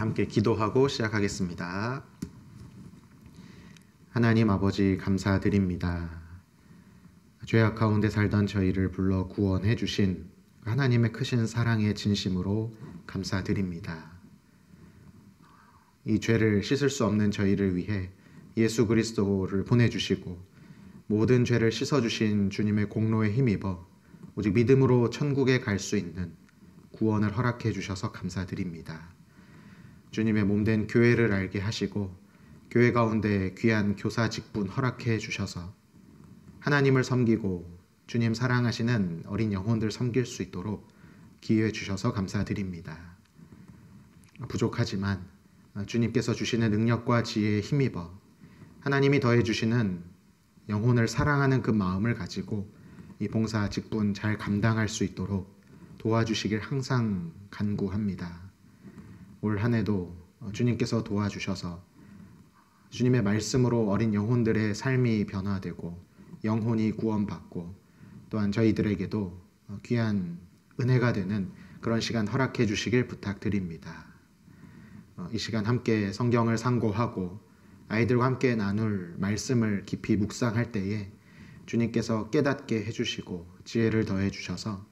함께 기도하고 시작하겠습니다. 하나님 아버지 감사드립니다. 죄악 가운데 살던 저희를 불러 구원해 주신 하나님의 크신 사랑의 진심으로 감사드립니다. 이 죄를 씻을 수 없는 저희를 위해 예수 그리스도를 보내주시고 모든 죄를 씻어주신 주님의 공로에 힘입어 오직 믿음으로 천국에 갈 수 있는 구원을 허락해 주셔서 감사드립니다. 주님의 몸된 교회를 알게 하시고 교회 가운데 귀한 교사 직분 허락해 주셔서 하나님을 섬기고 주님 사랑하시는 어린 영혼들 섬길 수 있도록 기회 주셔서 감사드립니다. 부족하지만 주님께서 주시는 능력과 지혜에 힘입어 하나님이 더해 주시는 영혼을 사랑하는 그 마음을 가지고 이 봉사 직분 잘 감당할 수 있도록 도와주시길 항상 간구합니다. 올 한 해도 주님께서 도와주셔서 주님의 말씀으로 어린 영혼들의 삶이 변화되고 영혼이 구원받고 또한 저희들에게도 귀한 은혜가 되는 그런 시간 허락해 주시길 부탁드립니다. 이 시간 함께 성경을 상고하고 아이들과 함께 나눌 말씀을 깊이 묵상할 때에 주님께서 깨닫게 해주시고 지혜를 더해 주셔서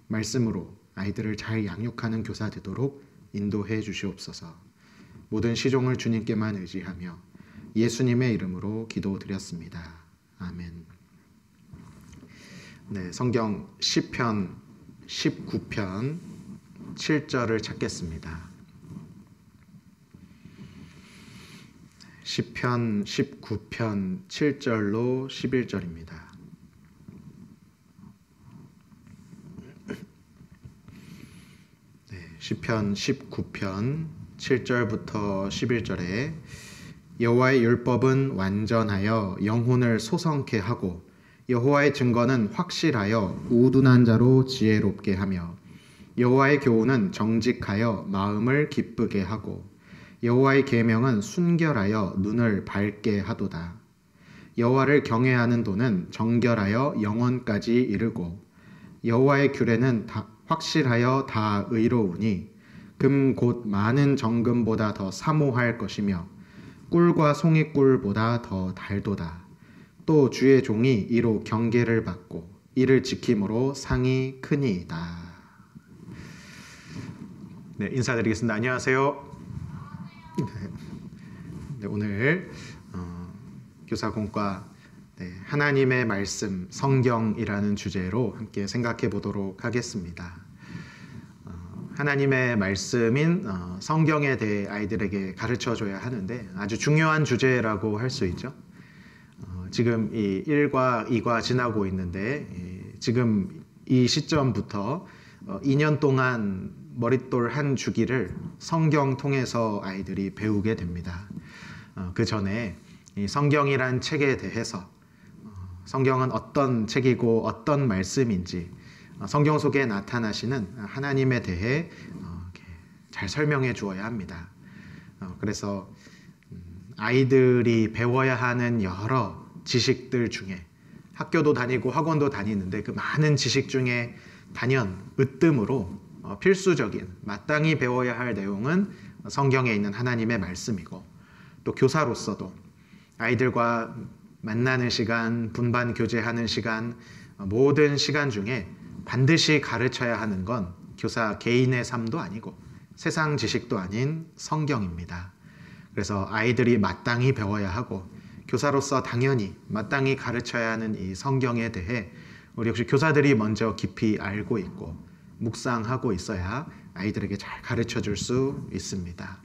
말씀으로 아이들을 잘 양육하는 교사 되도록 인도해 주시옵소서. 모든 시종을 주님께만 의지하며 예수님의 이름으로 기도드렸습니다. 아멘. 네, 성경 시편 19편 7절을 찾겠습니다. 시편 19편 7절로 11절입니다. 시편 19편 7절부터 11절에 여호와의 율법은 완전하여 영혼을 소성케 하고 여호와의 증거는 확실하여 우둔한 자로 지혜롭게 하며 여호와의 교훈은 정직하여 마음을 기쁘게 하고 여호와의 계명은 순결하여 눈을 밝게 하도다. 여호와를 경외하는 도는 정결하여 영원까지 이르고 여호와의 규례는 확실하여 다 의로우니 금 곧 많은 정금보다 더 사모할 것이며 꿀과 송이꿀보다 더 달도다. 또 주의 종이 이로 경계를 받고 이를 지킴으로 상이 크니이다. 네, 인사드리겠습니다. 안녕하세요. 네, 오늘 교사공과 하나님의 말씀, 성경이라는 주제로 함께 생각해 보도록 하겠습니다. 하나님의 말씀인 성경에 대해 아이들에게 가르쳐 줘야 하는데 아주 중요한 주제라고 할 수 있죠. 지금 이 1과 2과 지나고 있는데 지금 이 시점부터 2년 동안 머릿돌 한 주기를 성경 통해서 아이들이 배우게 됩니다. 그 전에 이 성경이란 책에 대해서 성경은 어떤 책이고 어떤 말씀인지 성경 속에 나타나시는 하나님에 대해 잘 설명해 주어야 합니다. 그래서 아이들이 배워야 하는 여러 지식들 중에 학교도 다니고 학원도 다니는데 그 많은 지식 중에 단연 으뜸으로 필수적인 마땅히 배워야 할 내용은 성경에 있는 하나님의 말씀이고 또 교사로서도 아이들과 만나는 시간, 분반 교제하는 시간, 모든 시간 중에 반드시 가르쳐야 하는 건 교사 개인의 삶도 아니고 세상 지식도 아닌 성경입니다. 그래서 아이들이 마땅히 배워야 하고 교사로서 당연히 마땅히 가르쳐야 하는 이 성경에 대해 우리 역시 교사들이 먼저 깊이 알고 있고 묵상하고 있어야 아이들에게 잘 가르쳐 줄 수 있습니다.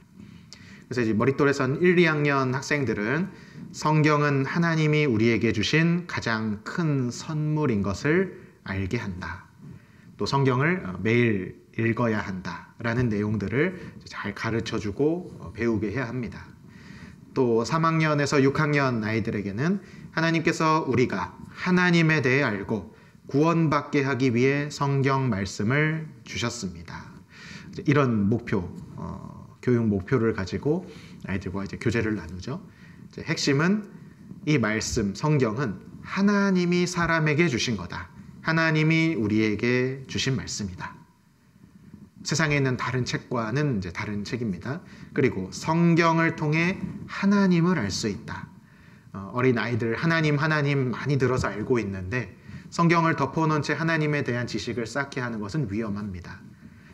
그래서 이제 머릿돌에선 1, 2학년 학생들은 성경은 하나님이 우리에게 주신 가장 큰 선물인 것을 알게 한다. 또 성경을 매일 읽어야 한다라는 내용들을 잘 가르쳐주고 배우게 해야 합니다. 또 3학년에서 6학년 아이들에게는 하나님께서 우리가 하나님에 대해 알고 구원받게 하기 위해 성경 말씀을 주셨습니다. 이런 목표, 교육 목표를 가지고 아이들과 이제 교제를 나누죠. 이제 핵심은 이 말씀, 성경은 하나님이 사람에게 주신 거다. 하나님이 우리에게 주신 말씀이다. 세상에 있는 다른 책과는 이제 다른 책입니다. 그리고 성경을 통해 하나님을 알 수 있다. 어린 아이들 하나님 많이 들어서 알고 있는데 성경을 덮어놓은 채 하나님에 대한 지식을 쌓게 하는 것은 위험합니다.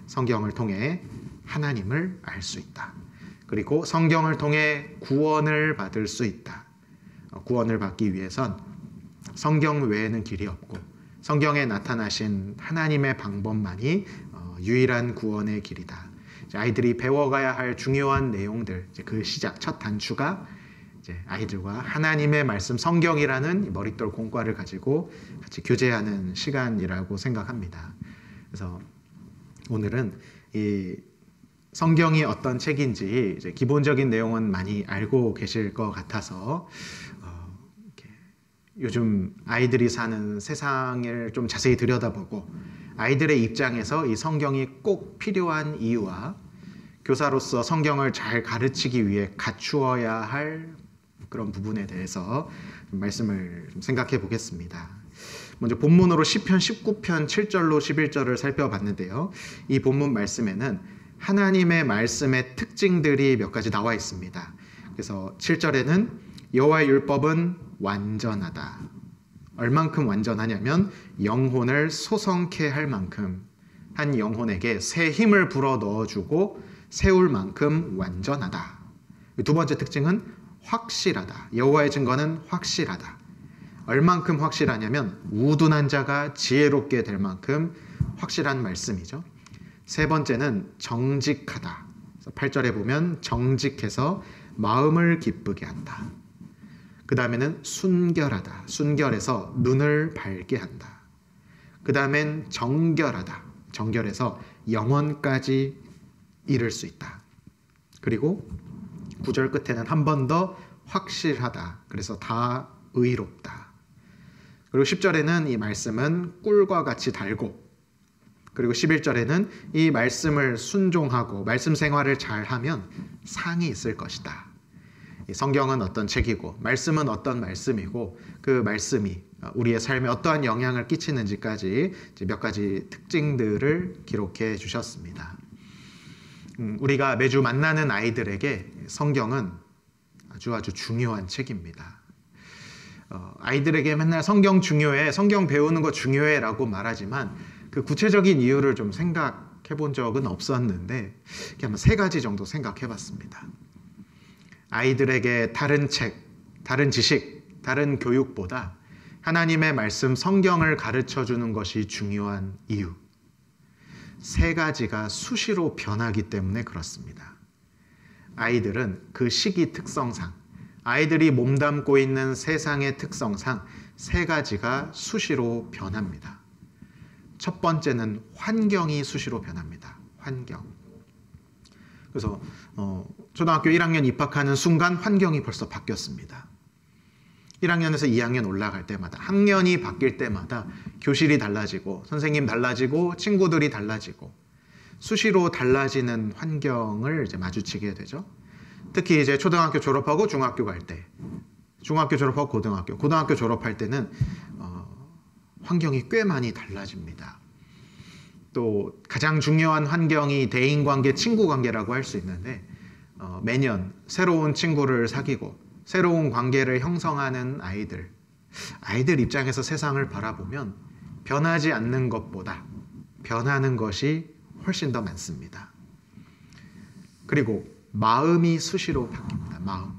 성경을 통해 하나님을 알 수 있다. 그리고 성경을 통해 구원을 받을 수 있다. 구원을 받기 위해선 성경 외에는 길이 없고 성경에 나타나신 하나님의 방법만이 유일한 구원의 길이다. 아이들이 배워가야 할 중요한 내용들, 그 시작, 첫 단추가 아이들과 하나님의 말씀, 성경이라는 머릿돌 공과를 가지고 같이 교제하는 시간이라고 생각합니다. 그래서 오늘은 이 성경이 어떤 책인지 이제 기본적인 내용은 많이 알고 계실 것 같아서 요즘 아이들이 사는 세상을 좀 자세히 들여다보고 아이들의 입장에서 이 성경이 꼭 필요한 이유와 교사로서 성경을 잘 가르치기 위해 갖추어야 할 그런 부분에 대해서 말씀을 좀 생각해 보겠습니다. 먼저 본문으로 시편 19편 7절로 11절을 살펴봤는데요. 이 본문 말씀에는 하나님의 말씀의 특징들이 몇 가지 나와 있습니다. 그래서 7절에는 여호와의 율법은 완전하다. 얼만큼 완전하냐면 영혼을 소성케 할 만큼, 한 영혼에게 새 힘을 불어 넣어주고 세울 만큼 완전하다. 두 번째 특징은 확실하다. 여호와의 증거는 확실하다. 얼만큼 확실하냐면 우둔한 자가 지혜롭게 될 만큼 확실한 말씀이죠. 세 번째는 정직하다. 8절에 보면 정직해서 마음을 기쁘게 한다. 그 다음에는 순결하다. 순결해서 눈을 밝게 한다. 그 다음엔 정결하다. 정결해서 영혼까지 이룰 수 있다. 그리고 9절 끝에는 한 번 더 확실하다. 그래서 다 의롭다. 그리고 10절에는 이 말씀은 꿀과 같이 달고, 그리고 11절에는 이 말씀을 순종하고 말씀 생활을 잘하면 상이 있을 것이다. 성경은 어떤 책이고 말씀은 어떤 말씀이고 그 말씀이 우리의 삶에 어떠한 영향을 끼치는지까지 몇 가지 특징들을 기록해 주셨습니다. 우리가 매주 만나는 아이들에게 성경은 아주 중요한 책입니다. 아이들에게 맨날 성경 중요해, 성경 배우는 거 중요해 라고 말하지만 그 구체적인 이유를 좀 생각해 본 적은 없었는데 한번 세 가지 정도 생각해 봤습니다. 아이들에게 다른 책, 다른 지식, 다른 교육보다 하나님의 말씀 성경을 가르쳐 주는 것이 중요한 이유. 세 가지가 수시로 변하기 때문에 그렇습니다. 아이들은 그 시기 특성상, 아이들이 몸담고 있는 세상의 특성상 세 가지가 수시로 변합니다. 첫 번째는 환경이 수시로 변합니다. 환경. 그래서 초등학교 1학년 입학하는 순간 환경이 벌써 바뀌었습니다. 1학년에서 2학년 올라갈 때마다, 학년이 바뀔 때마다 교실이 달라지고 선생님 달라지고 친구들이 달라지고 수시로 달라지는 환경을 이제 마주치게 되죠. 특히 이제 초등학교 졸업하고 중학교 갈 때, 중학교 졸업하고 고등학교 졸업할 때는 환경이 꽤 많이 달라집니다. 또 가장 중요한 환경이 대인관계, 친구관계라고 할 수 있는데 매년 새로운 친구를 사귀고 새로운 관계를 형성하는 아이들 입장에서 세상을 바라보면 변하지 않는 것보다 변하는 것이 훨씬 더 많습니다. 그리고 마음이 수시로 바뀝니다. 마음.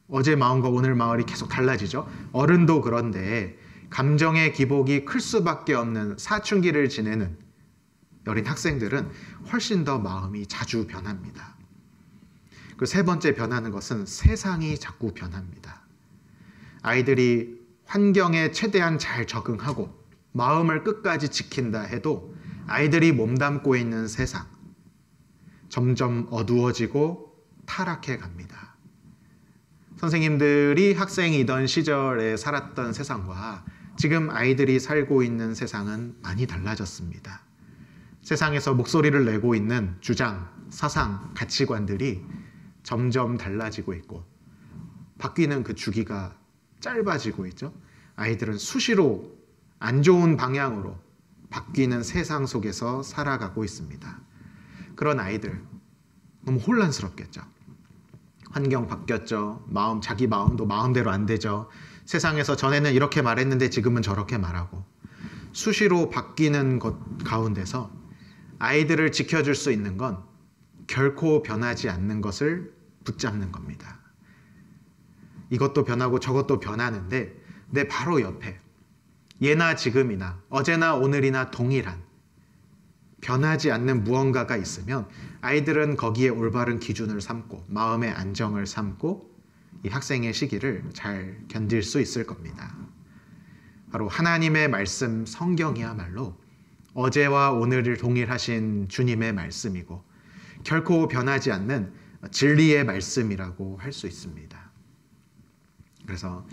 어제 마음과 오늘 마음이 계속 달라지죠. 어른도 그런데 감정의 기복이 클 수밖에 없는 사춘기를 지내는 어린 학생들은 훨씬 더 마음이 자주 변합니다. 그 세 번째 변하는 것은 세상이 자꾸 변합니다. 아이들이 환경에 최대한 잘 적응하고 마음을 끝까지 지킨다 해도 아이들이 몸담고 있는 세상 점점 어두워지고 타락해 갑니다. 선생님들이 학생이던 시절에 살았던 세상과 지금 아이들이 살고 있는 세상은 많이 달라졌습니다. 세상에서 목소리를 내고 있는 주장, 사상, 가치관들이 점점 달라지고 있고 바뀌는 그 주기가 짧아지고 있죠. 아이들은 수시로 안 좋은 방향으로 바뀌는 세상 속에서 살아가고 있습니다. 그런 아이들 너무 혼란스럽겠죠. 환경 바뀌었죠. 자기 마음도 마음대로 안 되죠. 세상에서 전에는 이렇게 말했는데 지금은 저렇게 말하고 수시로 바뀌는 것 가운데서 아이들을 지켜줄 수 있는 건 결코 변하지 않는 것을 붙잡는 겁니다. 이것도 변하고 저것도 변하는데 내 바로 옆에 예나 지금이나 어제나 오늘이나 동일한 변하지 않는 무언가가 있으면 아이들은 거기에 올바른 기준을 삼고 마음의 안정을 삼고 이 학생의 시기를 잘 견딜 수 있을 겁니다. 바로 하나님의 말씀 성경이야말로 어제와 오늘을 동일하신 주님의 말씀이고 결코 변하지 않는 진리의 말씀이라고 할 수 있습니다. 그래서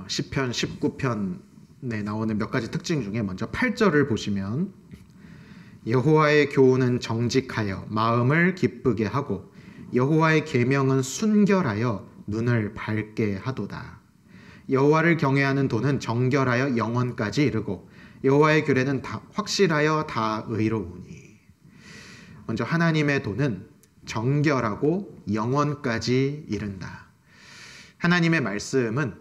시편 19편에 나오는 몇 가지 특징 중에 먼저 8절을 보시면 여호와의 교훈은 정직하여 마음을 기쁘게 하고 여호와의 계명은 순결하여 눈을 밝게 하도다. 여호와를 경외하는 도는 정결하여 영원까지 이르고 여호와의 규례는 다 확실하여 다 의로우니. 먼저 하나님의 도는 정결하고 영원까지 이른다. 하나님의 말씀은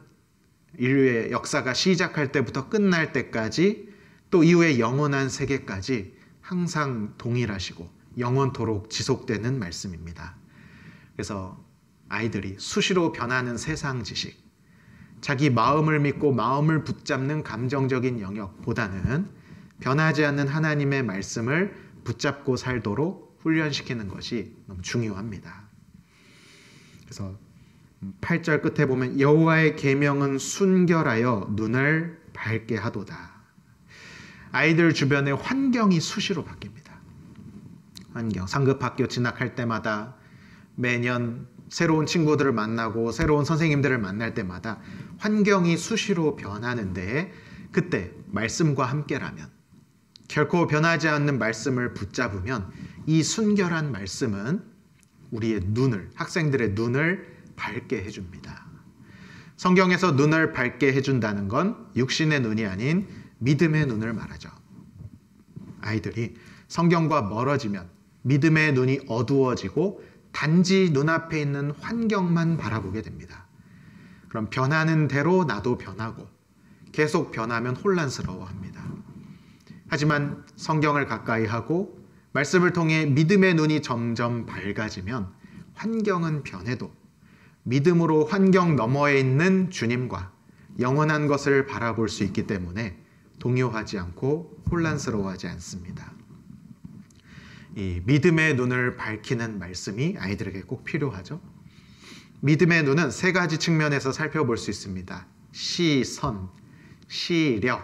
인류의 역사가 시작할 때부터 끝날 때까지 또 이후의 영원한 세계까지 항상 동일하시고 영원토록 지속되는 말씀입니다. 그래서 아이들이 수시로 변하는 세상 지식, 자기 마음을 믿고 마음을 붙잡는 감정적인 영역보다는 변하지 않는 하나님의 말씀을 붙잡고 살도록 훈련시키는 것이 너무 중요합니다. 그래서 8절 끝에 보면 여호와의 계명은 순결하여 눈을 밝게 하도다. 아이들 주변의 환경이 수시로 바뀝니다. 환경, 상급학교 진학할 때마다 매년 새로운 친구들을 만나고 새로운 선생님들을 만날 때마다 환경이 수시로 변하는데 그때 말씀과 함께라면 결코 변하지 않는 말씀을 붙잡으면 이 순결한 말씀은 우리의 눈을, 학생들의 눈을 밝게 해줍니다. 성경에서 눈을 밝게 해준다는 건 육신의 눈이 아닌 믿음의 눈을 말하죠. 아이들이 성경과 멀어지면 믿음의 눈이 어두워지고 단지 눈앞에 있는 환경만 바라보게 됩니다. 그럼 변하는 대로 나도 변하고 계속 변하면 혼란스러워합니다. 하지만 성경을 가까이 하고 말씀을 통해 믿음의 눈이 점점 밝아지면 환경은 변해도 믿음으로 환경 너머에 있는 주님과 영원한 것을 바라볼 수 있기 때문에 동요하지 않고 혼란스러워하지 않습니다. 이 믿음의 눈을 밝히는 말씀이 아이들에게 꼭 필요하죠. 믿음의 눈은 세 가지 측면에서 살펴볼 수 있습니다. 시선, 시력,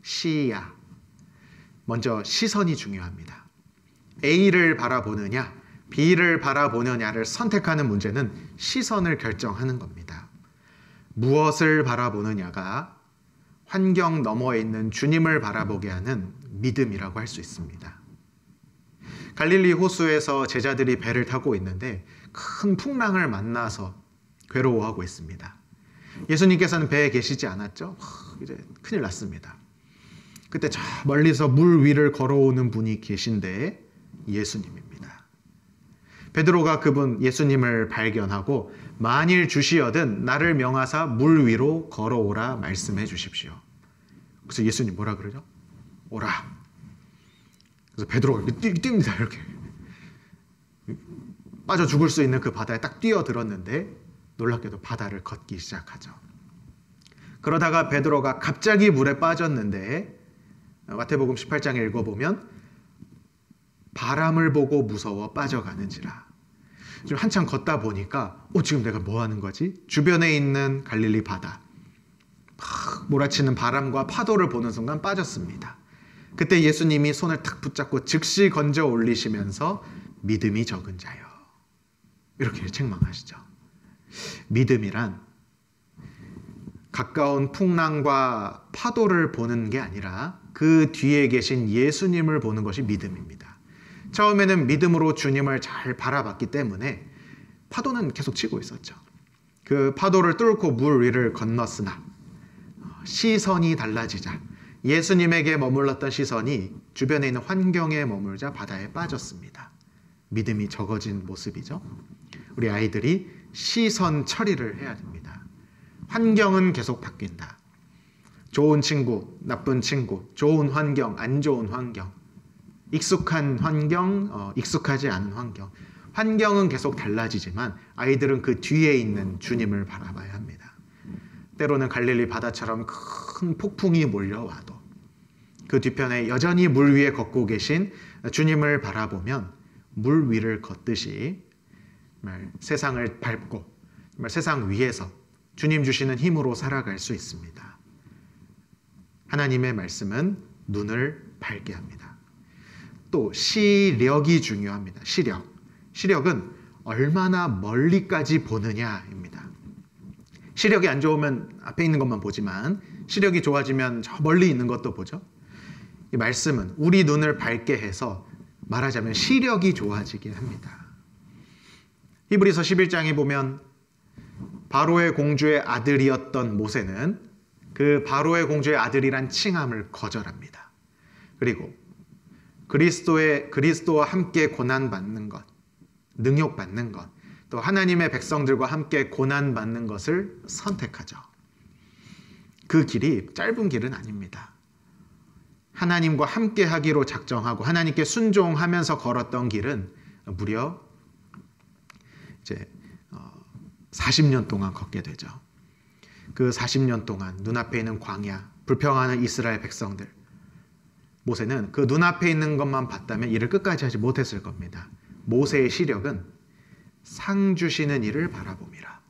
시야. 먼저 시선이 중요합니다. A를 바라보느냐, B를 바라보느냐를 선택하는 문제는 시선을 결정하는 겁니다. 무엇을 바라보느냐가 환경 너머에 있는 주님을 바라보게 하는 믿음이라고 할 수 있습니다. 갈릴리 호수에서 제자들이 배를 타고 있는데 큰 풍랑을 만나서 괴로워하고 있습니다. 예수님께서는 배에 계시지 않았죠? 이제 큰일 났습니다. 그때 저 멀리서 물 위를 걸어오는 분이 계신데 예수님입니다. 베드로가 그분 예수님을 발견하고 만일 주시어든 나를 명하사 물 위로 걸어오라 말씀해 주십시오. 그래서 예수님 뭐라 그러죠? 오라. 그래서 베드로가 뜁니다. 이렇게 빠져 죽을 수 있는 그 바다에 딱 뛰어들었는데 놀랍게도 바다를 걷기 시작하죠. 그러다가 베드로가 갑자기 물에 빠졌는데 마태복음 18장에 읽어보면 바람을 보고 무서워 빠져가는지라. 지금 한참 걷다 보니까 지금 내가 뭐 하는 거지? 주변에 있는 갈릴리 바다 막 몰아치는 바람과 파도를 보는 순간 빠졌습니다. 그때 예수님이 손을 탁 붙잡고 즉시 건져 올리시면서 믿음이 적은 자여 이렇게 책망하시죠. 믿음이란 가까운 풍랑과 파도를 보는 게 아니라 그 뒤에 계신 예수님을 보는 것이 믿음입니다. 처음에는 믿음으로 주님을 잘 바라봤기 때문에 파도는 계속 치고 있었죠. 그 파도를 뚫고 물 위를 건넜으나 시선이 달라지자 예수님에게 머물렀던 시선이 주변에 있는 환경에 머물자 바다에 빠졌습니다. 믿음이 적어진 모습이죠. 우리 아이들이 시선 처리를 해야 됩니다. 환경은 계속 바뀐다. 좋은 친구, 나쁜 친구, 좋은 환경, 안 좋은 환경, 익숙한 환경, 익숙하지 않은 환경. 환경은 계속 달라지지만 아이들은 그 뒤에 있는 주님을 바라봐야 합니다. 때로는 갈릴리 바다처럼 큰 폭풍이 몰려와도 그 뒤편에 여전히 물 위에 걷고 계신 주님을 바라보면 물 위를 걷듯이 세상을 밟고 세상 위에서 주님 주시는 힘으로 살아갈 수 있습니다. 하나님의 말씀은 눈을 밝게 합니다. 또 시력이 중요합니다. 시력은 얼마나 멀리까지 보느냐입니다. 시력이 안 좋으면 앞에 있는 것만 보지만 시력이 좋아지면 저 멀리 있는 것도 보죠. 이 말씀은 우리 눈을 밝게 해서 말하자면 시력이 좋아지게 합니다. 히브리서 11장에 보면 바로의 공주의 아들이었던 모세는 그 바로의 공주의 아들이란 칭함을 거절합니다. 그리고 그리스도와 함께 고난받는 것, 능욕받는 것, 또 하나님의 백성들과 함께 고난받는 것을 선택하죠. 그 길이 짧은 길은 아닙니다. 하나님과 함께 하기로 작정하고 하나님께 순종하면서 걸었던 길은 무려 이제 40년 동안 걷게 되죠. 그 40년 동안 눈앞에 있는 광야, 불평하는 이스라엘 백성들, 모세는 그 눈앞에 있는 것만 봤다면 일을 끝까지 하지 못했을 겁니다. 모세의 시력은 상 주시는 이를 바라봄이라.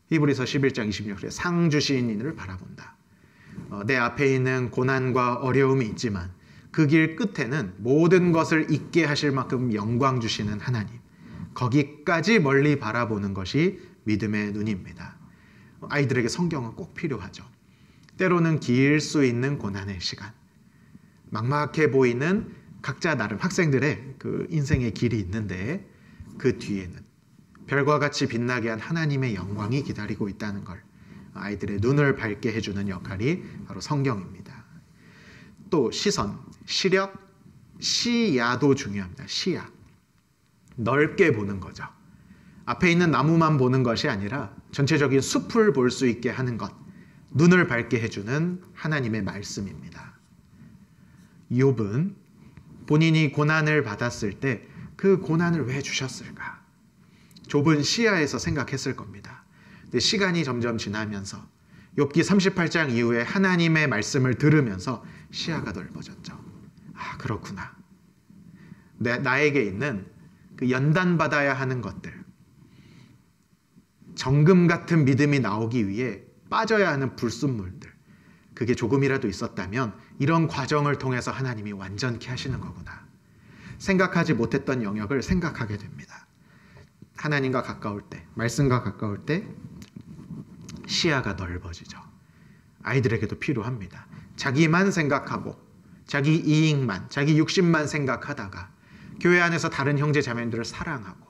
히브리서 11장 26절에 상 주시는 이를 바라본다. 내 앞에 있는 고난과 어려움이 있지만 그 길 끝에는 모든 것을 잊게 하실 만큼 영광 주시는 하나님, 거기까지 멀리 바라보는 것이 믿음의 눈입니다. 아이들에게 성경은 꼭 필요하죠. 때로는 길 수 있는 고난의 시간, 막막해 보이는 각자 나름 학생들의 그 인생의 길이 있는데 그 뒤에는 별과 같이 빛나게 한 하나님의 영광이 기다리고 있다는 걸 아이들의 눈을 밝게 해주는 역할이 바로 성경입니다. 또 시선, 시력, 시야도 중요합니다. 시야. 넓게 보는 거죠. 앞에 있는 나무만 보는 것이 아니라 전체적인 숲을 볼 수 있게 하는 것, 눈을 밝게 해주는 하나님의 말씀입니다. 욥은 본인이 고난을 받았을 때 그 고난을 왜 주셨을까? 좁은 시야에서 생각했을 겁니다. 근데 시간이 점점 지나면서 욥기 38장 이후에 하나님의 말씀을 들으면서 시야가 넓어졌죠. 아, 그렇구나. 나에게 있는 그 연단받아야 하는 것들, 정금 같은 믿음이 나오기 위해 빠져야 하는 불순물들, 그게 조금이라도 있었다면 이런 과정을 통해서 하나님이 완전케 하시는 거구나. 생각하지 못했던 영역을 생각하게 됩니다. 하나님과 가까울 때, 말씀과 가까울 때 시야가 넓어지죠. 아이들에게도 필요합니다. 자기만 생각하고 자기 이익만, 자기 육신만 생각하다가 교회 안에서 다른 형제 자매님들을 사랑하고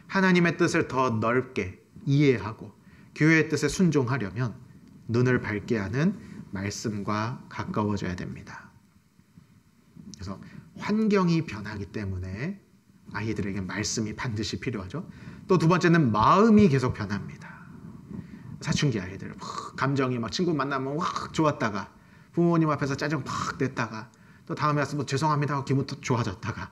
하나님의 뜻을 더 넓게 이해하고 교회의 뜻에 순종하려면 눈을 밝게 하는 말씀과 가까워져야 됩니다. 그래서 환경이 변하기 때문에 아이들에게 말씀이 반드시 필요하죠. 또 두 번째는 마음이 계속 변합니다. 사춘기 아이들 감정이 막 친구 만나면 확 좋았다가 부모님 앞에서 짜증 팍 냈다가 또 다음에 와서 뭐 죄송합니다 하고 기분 또 좋아졌다가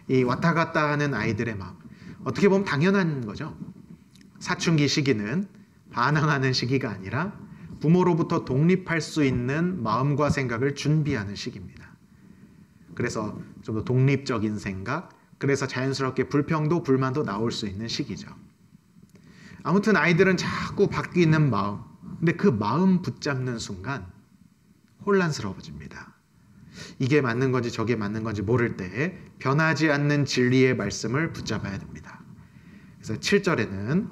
이 왔다 갔다 하는 아이들의 마음, 어떻게 보면 당연한 거죠. 사춘기 시기는 반항하는 시기가 아니라 부모로부터 독립할 수 있는 마음과 생각을 준비하는 시기입니다. 그래서 좀 더 독립적인 생각, 그래서 자연스럽게 불평도 불만도 나올 수 있는 시기죠. 아무튼 아이들은 자꾸 바뀌는 마음, 근데 그 마음 붙잡는 순간 혼란스러워집니다. 이게 맞는 건지 저게 맞는 건지 모를 때 변하지 않는 진리의 말씀을 붙잡아야 됩니다. 그래서 7절에는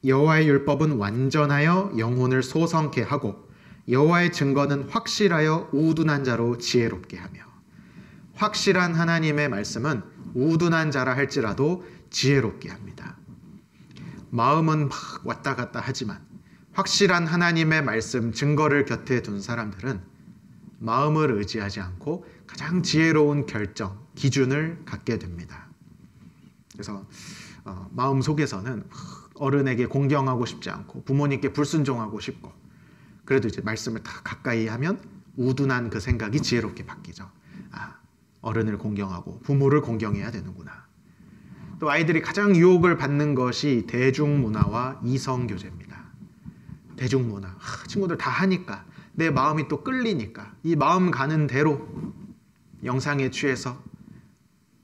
여호와의 율법은 완전하여 영혼을 소성케 하고 여호와의 증거는 확실하여 우둔한 자로 지혜롭게 하며, 확실한 하나님의 말씀은 우둔한 자라 할지라도 지혜롭게 합니다. 마음은 막 왔다 갔다 하지만 확실한 하나님의 말씀, 증거를 곁에 둔 사람들은 마음을 의지하지 않고 가장 지혜로운 결정, 기준을 갖게 됩니다. 그래서 마음 속에서는 어른에게 공경하고 싶지 않고 부모님께 불순종하고 싶고, 그래도 이제 말씀을 다 가까이 하면 우둔한 그 생각이 지혜롭게 바뀌죠. 어른을 공경하고 부모를 공경해야 되는구나. 또 아이들이 가장 유혹을 받는 것이 대중문화와 이성교제입니다. 대중문화, 친구들 다 하니까 내 마음이 또 끌리니까 이 마음 가는 대로 영상에 취해서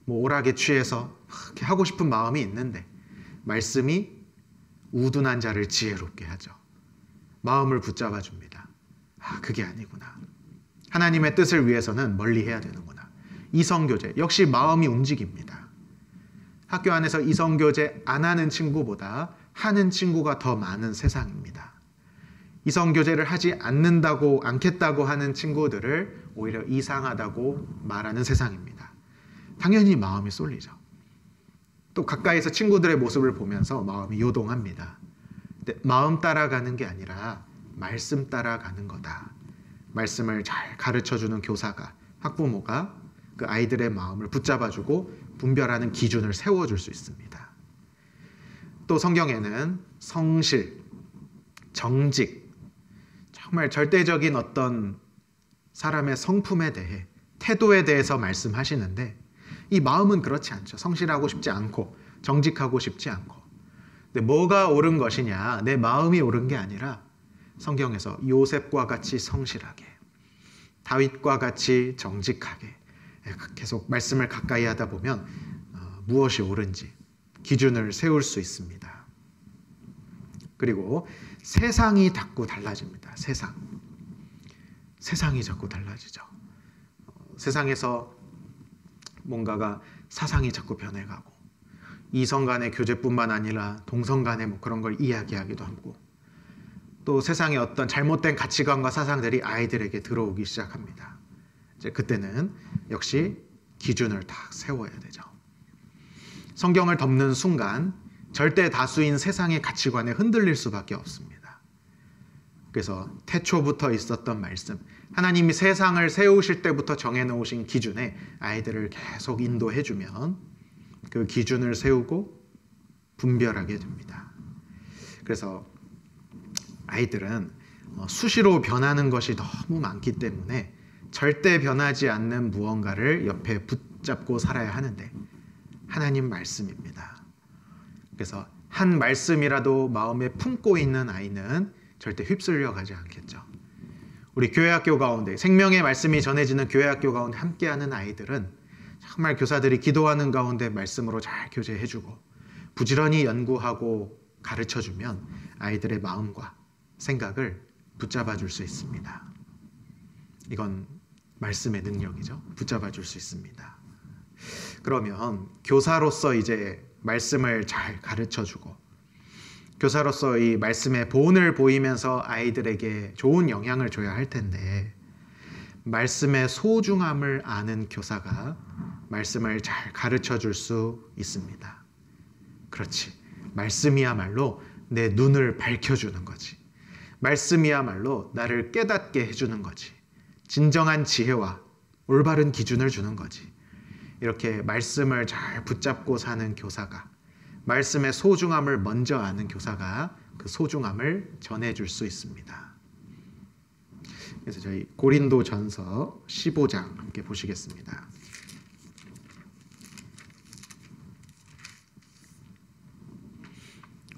오락에 취해서 이렇게 하고 싶은 마음이 있는데, 말씀이 우둔한 자를 지혜롭게 하죠. 마음을 붙잡아 줍니다. 그게 아니구나. 하나님의 뜻을 위해서는 멀리해야 되는구나. 이성교제, 역시 마음이 움직입니다. 학교 안에서 이성교제 안 하는 친구보다 하는 친구가 더 많은 세상입니다. 이성교제를 하지 않겠다고 하는 친구들을 오히려 이상하다고 말하는 세상입니다. 당연히 마음이 쏠리죠. 또 가까이서 친구들의 모습을 보면서 마음이 요동합니다. 근데 마음 따라가는 게 아니라 말씀 따라가는 거다. 말씀을 잘 가르쳐주는 교사가, 학부모가 그 아이들의 마음을 붙잡아주고 분별하는 기준을 세워줄 수 있습니다. 또 성경에는 성실, 정직, 정말 절대적인 어떤 사람의 성품에 대해, 태도에 대해서 말씀하시는데, 이 마음은 그렇지 않죠. 성실하고 싶지 않고 정직하고 싶지 않고. 근데 뭐가 옳은 것이냐, 내 마음이 옳은 게 아니라 성경에서 요셉과 같이 성실하게, 다윗과 같이 정직하게 계속 말씀을 가까이 하다 보면 무엇이 옳은지 기준을 세울 수 있습니다. 그리고 세상이 자꾸 달라집니다. 세상이 자꾸 달라지죠. 세상에서 뭔가가 사상이 자꾸 변해가고, 이성 간의 교제뿐만 아니라 동성 간의 그런 걸 이야기하기도 하고, 또 세상의 어떤 잘못된 가치관과 사상들이 아이들에게 들어오기 시작합니다. 이제 그때는 역시 기준을 딱 세워야 되죠. 성경을 덮는 순간 절대 다수인 세상의 가치관에 흔들릴 수밖에 없습니다. 그래서 태초부터 있었던 말씀, 하나님이 세상을 세우실 때부터 정해놓으신 기준에 아이들을 계속 인도해주면 그 기준을 세우고 분별하게 됩니다. 그래서 아이들은 수시로 변하는 것이 너무 많기 때문에 절대 변하지 않는 무언가를 옆에 붙잡고 살아야 하는데, 하나님 말씀입니다. 그래서 한 말씀이라도 마음에 품고 있는 아이는 절대 휩쓸려 가지 않겠죠. 우리 교회학교 가운데, 생명의 말씀이 전해지는 교회학교 가운데 함께하는 아이들은 정말 교사들이 기도하는 가운데 말씀으로 잘 교제해주고 부지런히 연구하고 가르쳐주면 아이들의 마음과 생각을 붙잡아 줄 수 있습니다. 이건 말씀의 능력이죠. 붙잡아 줄 수 있습니다. 그러면 교사로서 이제 말씀을 잘 가르쳐주고, 교사로서 이 말씀의 본을 보이면서 아이들에게 좋은 영향을 줘야 할 텐데, 말씀의 소중함을 아는 교사가 말씀을 잘 가르쳐 줄 수 있습니다. 그렇지. 말씀이야말로 내 눈을 밝혀주는 거지. 말씀이야말로 나를 깨닫게 해주는 거지. 진정한 지혜와 올바른 기준을 주는 거지. 이렇게 말씀을 잘 붙잡고 사는 교사가, 말씀의 소중함을 먼저 아는 교사가 그 소중함을 전해줄 수 있습니다. 그래서 저희 고린도전서 15장 함께 보시겠습니다.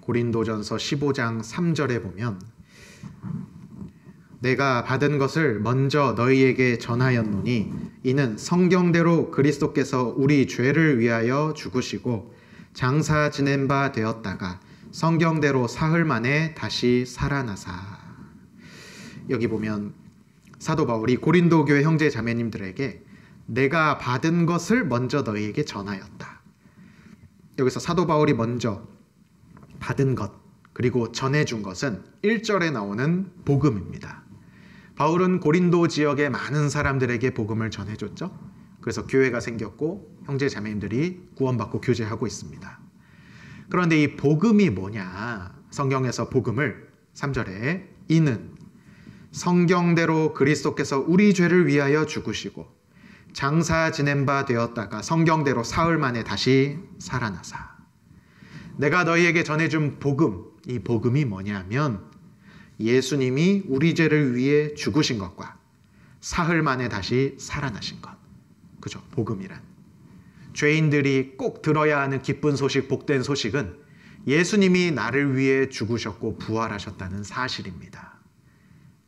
고린도전서 15장 3절에 보면, 내가 받은 것을 먼저 너희에게 전하였노니 이는 성경대로 그리스도께서 우리 죄를 위하여 죽으시고 장사 지낸 바 되었다가 성경대로 사흘 만에 다시 살아나사. 여기 보면 사도 바울이 고린도 교회 형제 자매님들에게 내가 받은 것을 먼저 너희에게 전하였다. 여기서 사도 바울이 먼저 받은 것, 그리고 전해준 것은 1절에 나오는 복음입니다. 바울은 고린도 지역의 많은 사람들에게 복음을 전해줬죠. 그래서 교회가 생겼고 형제 자매님들이 구원받고 교제하고 있습니다. 그런데 이 복음이 뭐냐? 성경에서 복음을 3절에 이는 성경대로 그리스도께서 우리 죄를 위하여 죽으시고 장사 지낸 바 되었다가 성경대로 사흘 만에 다시 살아나사. 내가 너희에게 전해준 복음, 이 복음이 뭐냐면 예수님이 우리 죄를 위해 죽으신 것과 사흘 만에 다시 살아나신 것. 그죠? 복음이란. 죄인들이 꼭 들어야 하는 기쁜 소식, 복된 소식은 예수님이 나를 위해 죽으셨고 부활하셨다는 사실입니다.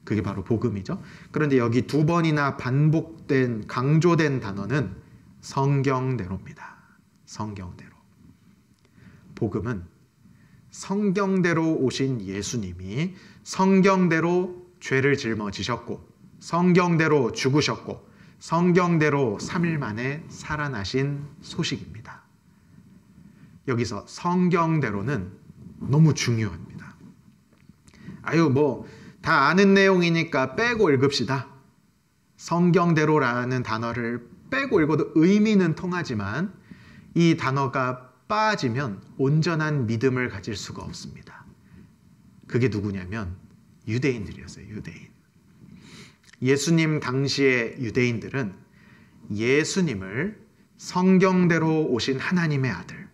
그게 바로 복음이죠. 그런데 여기 두 번이나 반복된, 강조된 단어는 성경대로입니다. 성경대로. 복음은 성경대로 오신 예수님이 성경대로 죄를 짊어지셨고 성경대로 죽으셨고 성경대로 3일 만에 살아나신 소식입니다. 여기서 성경대로는 너무 중요합니다. 다 아는 내용이니까 빼고 읽읍시다. 성경대로라는 단어를 빼고 읽어도 의미는 통하지만 이 단어가 빠지면 온전한 믿음을 가질 수가 없습니다. 그게 누구냐면 유대인들이었어요. 유대인. 예수님 당시의 유대인들은 예수님을 성경대로 오신 하나님의 아들,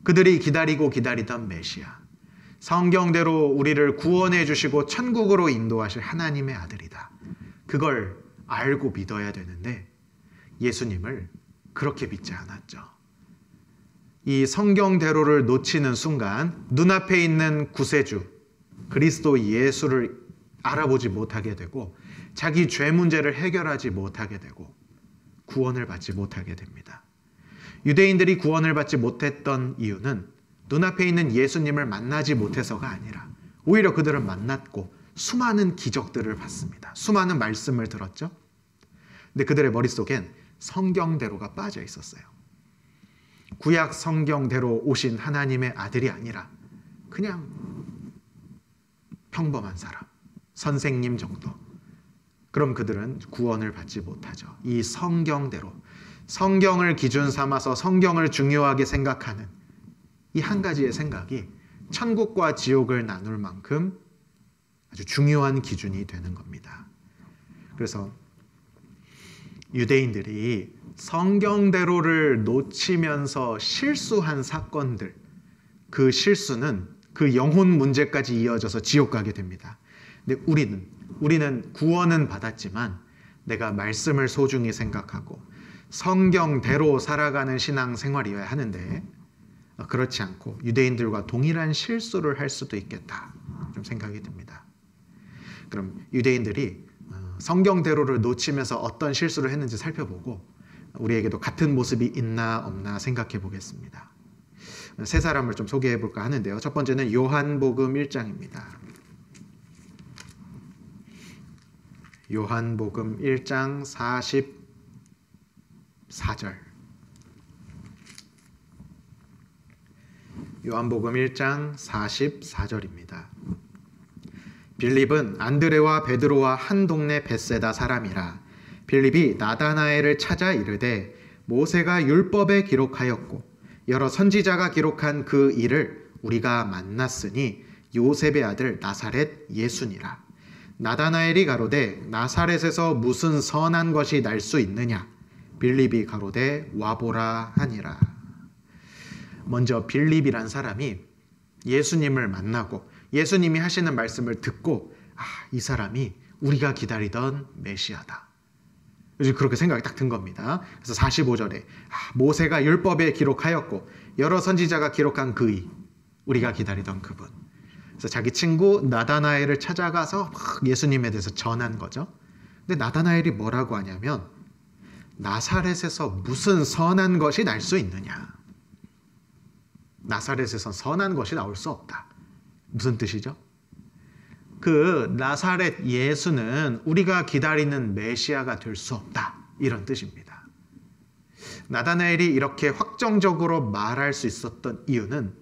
그들이 기다리고 기다리던 메시아, 성경대로 우리를 구원해 주시고 천국으로 인도하실 하나님의 아들이다. 그걸 알고 믿어야 되는데 예수님을 그렇게 믿지 않았죠. 이 성경대로를 놓치는 순간 눈앞에 있는 구세주 그리스도 예수를 알아보지 못하게 되고 자기 죄 문제를 해결하지 못하게 되고 구원을 받지 못하게 됩니다. 유대인들이 구원을 받지 못했던 이유는 눈앞에 있는 예수님을 만나지 못해서가 아니라 오히려 그들은 만났고 수많은 기적들을 봤습니다. 수많은 말씀을 들었죠. 근데 그들의 머릿속엔 성경대로가 빠져 있었어요. 구약 성경대로 오신 하나님의 아들이 아니라 그냥 평범한 사람, 선생님 정도. 그럼 그들은 구원을 받지 못하죠. 이 성경대로, 성경을 기준 삼아서 성경을 중요하게 생각하는 이 한 가지의 생각이 천국과 지옥을 나눌 만큼 아주 중요한 기준이 되는 겁니다. 그래서 유대인들이 성경대로를 놓치면서 실수한 사건들, 그 실수는 그 영혼 문제까지 이어져서 지옥 가게 됩니다. 근데 우리는 구원은 받았지만 내가 말씀을 소중히 생각하고 성경대로 살아가는 신앙생활이어야 하는데 그렇지 않고 유대인들과 동일한 실수를 할 수도 있겠다 좀 생각이 듭니다. 그럼 유대인들이 성경대로를 놓치면서 어떤 실수를 했는지 살펴보고 우리에게도 같은 모습이 있나 없나 생각해 보겠습니다. 세 사람을 좀 소개해 볼까 하는데요. 첫 번째는 요한복음 1장입니다. 요한복음 1장 44절. 요한복음 1장 44절입니다. 빌립은 안드레와 베드로와 한 동네 벳세다 사람이라. 빌립이 나다나엘을 찾아 이르되 모세가 율법에 기록하였고 여러 선지자가 기록한 그 일을 우리가 만났으니 요셉의 아들 나사렛 예수니라. 나다나엘이 가로되 나사렛에서 무슨 선한 것이 날 수 있느냐. 빌립이 가로되 와보라 하니라. 먼저 빌립이란 사람이 예수님을 만나고 예수님이 하시는 말씀을 듣고 이 사람이 우리가 기다리던 메시아다. 그렇게 생각이 딱 든 겁니다. 그래서 45절에 모세가 율법에 기록하였고 여러 선지자가 기록한 그의 우리가 기다리던 그분. 그래서 자기 친구 나다나엘을 찾아가서 예수님에 대해서 전한 거죠. 근데 나다나엘이 뭐라고 하냐면 나사렛에서 무슨 선한 것이 날 수 있느냐. 나사렛에서 선한 것이 나올 수 없다. 무슨 뜻이죠? 그 나사렛 예수는 우리가 기다리는 메시아가 될 수 없다. 이런 뜻입니다. 나다나엘이 이렇게 확정적으로 말할 수 있었던 이유는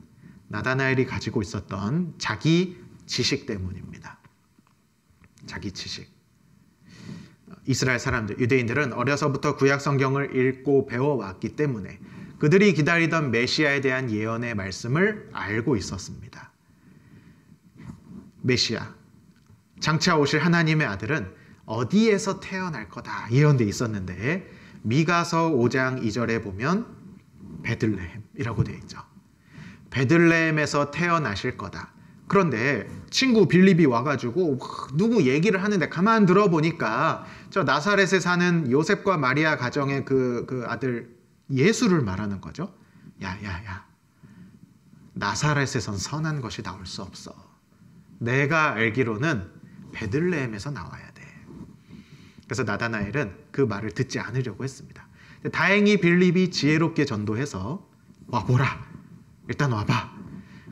나다나엘이 가지고 있었던 자기 지식 때문입니다. 자기 지식. 이스라엘 사람들, 유대인들은 어려서부터 구약 성경을 읽고 배워왔기 때문에 그들이 기다리던 메시아에 대한 예언의 말씀을 알고 있었습니다. 메시아, 장차 오실 하나님의 아들은 어디에서 태어날 거다 예언돼 있었는데 미가서 5장 2절에 보면 베들레헴이라고 되어 있죠. 베들레헴에서 태어나실 거다. 그런데 친구 빌립이 와가지고 누구 얘기를 하는데 가만 들어보니까 저 나사렛에 사는 요셉과 마리아 가정의 그 아들 예수를 말하는 거죠. 야야야, 나사렛에선 선한 것이 나올 수 없어. 내가 알기로는 베들레헴에서 나와야 돼. 그래서 나다나엘은 그 말을 듣지 않으려고 했습니다. 다행히 빌립이 지혜롭게 전도해서 와보라, 일단 와봐.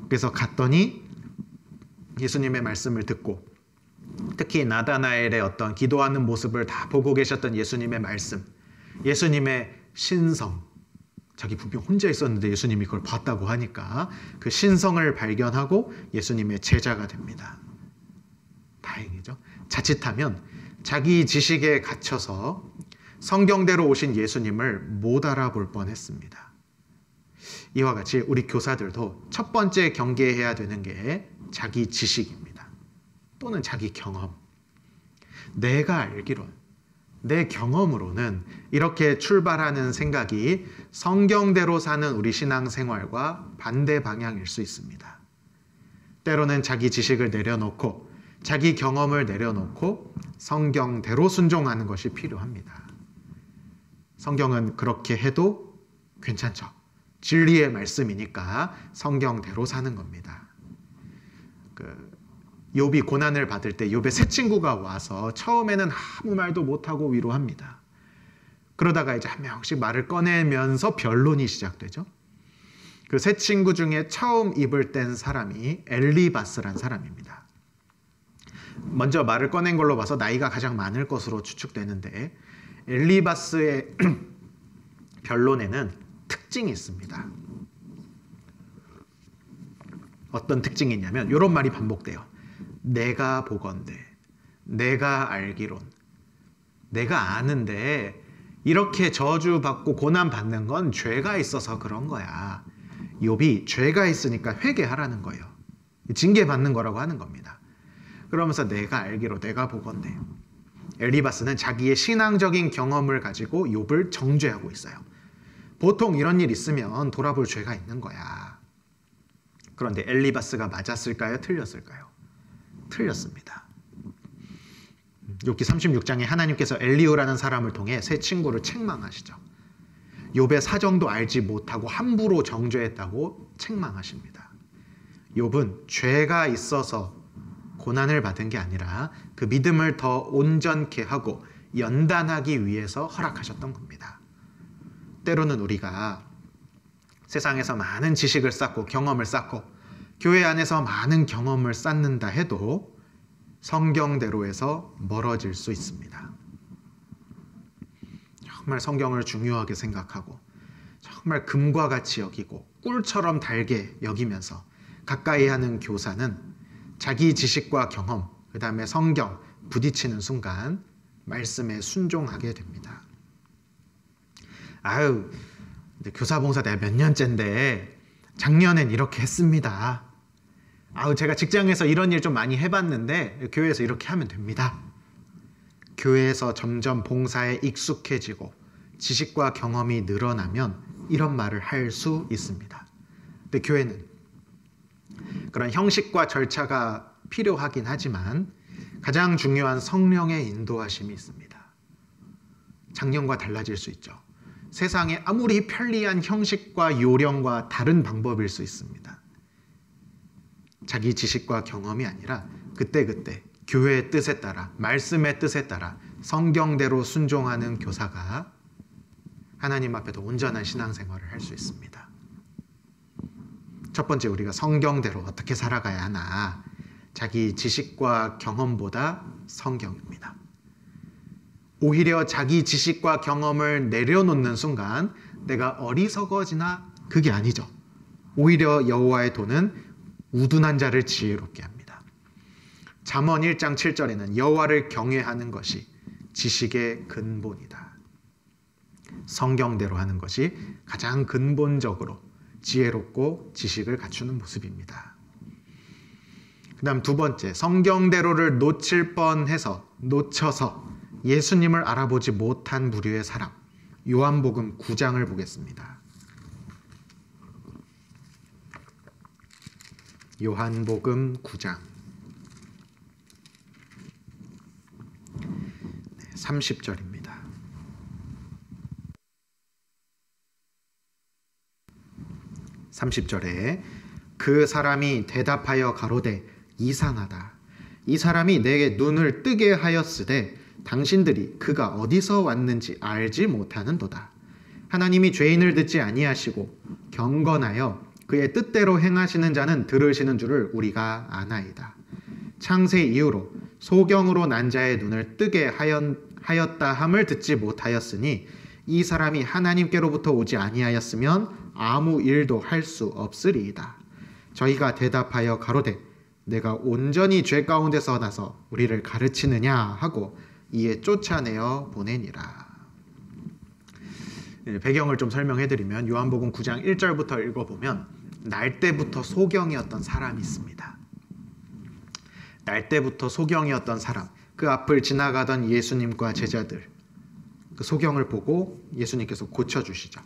그래서 갔더니 예수님의 말씀을 듣고 특히 나다나엘의 어떤 기도하는 모습을 다 보고 계셨던 예수님의 말씀, 예수님의 신성, 자기 분명 혼자 있었는데 예수님이 그걸 봤다고 하니까 그 신성을 발견하고 예수님의 제자가 됩니다. 다행이죠. 자칫하면 자기 지식에 갇혀서 성경대로 오신 예수님을 못 알아볼 뻔했습니다. 이와 같이 우리 교사들도 첫 번째 경계해야 되는 게 자기 지식입니다. 또는 자기 경험. 내가 알기론, 내 경험으로는 이렇게 출발하는 생각이 성경대로 사는 우리 신앙생활과 반대 방향일 수 있습니다. 때로는 자기 지식을 내려놓고 자기 경험을 내려놓고 성경대로 순종하는 것이 필요합니다. 성경은 그렇게 해도 괜찮죠. 진리의 말씀이니까 성경대로 사는 겁니다. 욥이 고난을 받을 때 욥의 세 친구가 와서 처음에는 아무 말도 못하고 위로합니다. 그러다가 이제 한 명씩 말을 꺼내면서 변론이 시작되죠. 그 세 친구 중에 처음 입을 뗀 사람이 엘리바스란 사람입니다. 먼저 말을 꺼낸 걸로 봐서 나이가 가장 많을 것으로 추측되는데 엘리바스의 변론에는 특징이 있습니다. 어떤 특징이 있냐면 이런 말이 반복돼요. 내가 보건대, 내가 알기론, 내가 아는데 이렇게 저주받고 고난받는 건 죄가 있어서 그런 거야. 욥이 죄가 있으니까 회개하라는 거예요. 징계받는 거라고 하는 겁니다. 그러면서 내가 알기로, 내가 보건대. 엘리바스는 자기의 신앙적인 경험을 가지고 욥을 정죄하고 있어요. 보통 이런 일 있으면 돌아볼 죄가 있는 거야. 그런데 엘리바스가 맞았을까요? 틀렸을까요? 틀렸습니다. 욥기 36장에 하나님께서 엘리후라는 사람을 통해 세 친구를 책망하시죠. 욥의 사정도 알지 못하고 함부로 정죄했다고 책망하십니다. 욥은 죄가 있어서 고난을 받은 게 아니라 그 믿음을 더 온전케 하고 연단하기 위해서 허락하셨던 겁니다. 때로는 우리가 세상에서 많은 지식을 쌓고 경험을 쌓고 교회 안에서 많은 경험을 쌓는다 해도 성경대로에서 멀어질 수 있습니다. 정말 성경을 중요하게 생각하고 정말 금과 같이 여기고 꿀처럼 달게 여기면서 가까이 하는 교사는 자기 지식과 경험, 그 다음에 성경 부딪히는 순간 말씀에 순종하게 됩니다. 아유, 교사 봉사 내가 몇 년째인데 작년엔 이렇게 했습니다. 아우, 제가 직장에서 이런 일 좀 많이 해봤는데 교회에서 이렇게 하면 됩니다. 교회에서 점점 봉사에 익숙해지고 지식과 경험이 늘어나면 이런 말을 할 수 있습니다. 근데 교회는 그런 형식과 절차가 필요하긴 하지만 가장 중요한 성령의 인도하심이 있습니다. 작년과 달라질 수 있죠. 세상에 아무리 편리한 형식과 요령과 다른 방법일 수 있습니다. 자기 지식과 경험이 아니라 그때그때 교회의 뜻에 따라, 말씀의 뜻에 따라 성경대로 순종하는 교사가 하나님 앞에도 온전한 신앙생활을 할 수 있습니다. 첫 번째, 우리가 성경대로 어떻게 살아가야 하나? 자기 지식과 경험보다 성경입니다. 오히려 자기 지식과 경험을 내려놓는 순간 내가 어리석어지나? 그게 아니죠. 오히려 여호와의 도는 우둔한 자를 지혜롭게 합니다. 잠언 1장 7절에는 여호와를 경외하는 것이 지식의 근본이다. 성경대로 하는 것이 가장 근본적으로 지혜롭고 지식을 갖추는 모습입니다. 그다음 두 번째, 성경대로를 놓쳐서 예수님을 알아보지 못한 부류의 사람. 요한복음 9장을 보겠습니다. 요한복음 9장 30절입니다. 30절에 그 사람이 대답하여 가로되 이상하다. 이 사람이 내게 눈을 뜨게 하였으되 당신들이 그가 어디서 왔는지 알지 못하는도다. 하나님이 죄인을 듣지 아니하시고 경건하여 그의 뜻대로 행하시는 자는 들으시는 줄을 우리가 아나이다. 창세 이후로 소경으로 난 자의 눈을 뜨게 하였다 함을 듣지 못하였으니 이 사람이 하나님께로부터 오지 아니하였으면 아무 일도 할 수 없으리이다. 저희가 대답하여 가로되 내가 온전히 죄 가운데서 나서 우리를 가르치느냐 하고 이에 쫓아내어 보내니라. 배경을 좀 설명해드리면 요한복음 9장 1절부터 읽어보면 날 때부터 소경이었던 사람이 있습니다. 날 때부터 소경이었던 사람, 그 앞을 지나가던 예수님과 제자들, 그 소경을 보고 예수님께서 고쳐주시죠.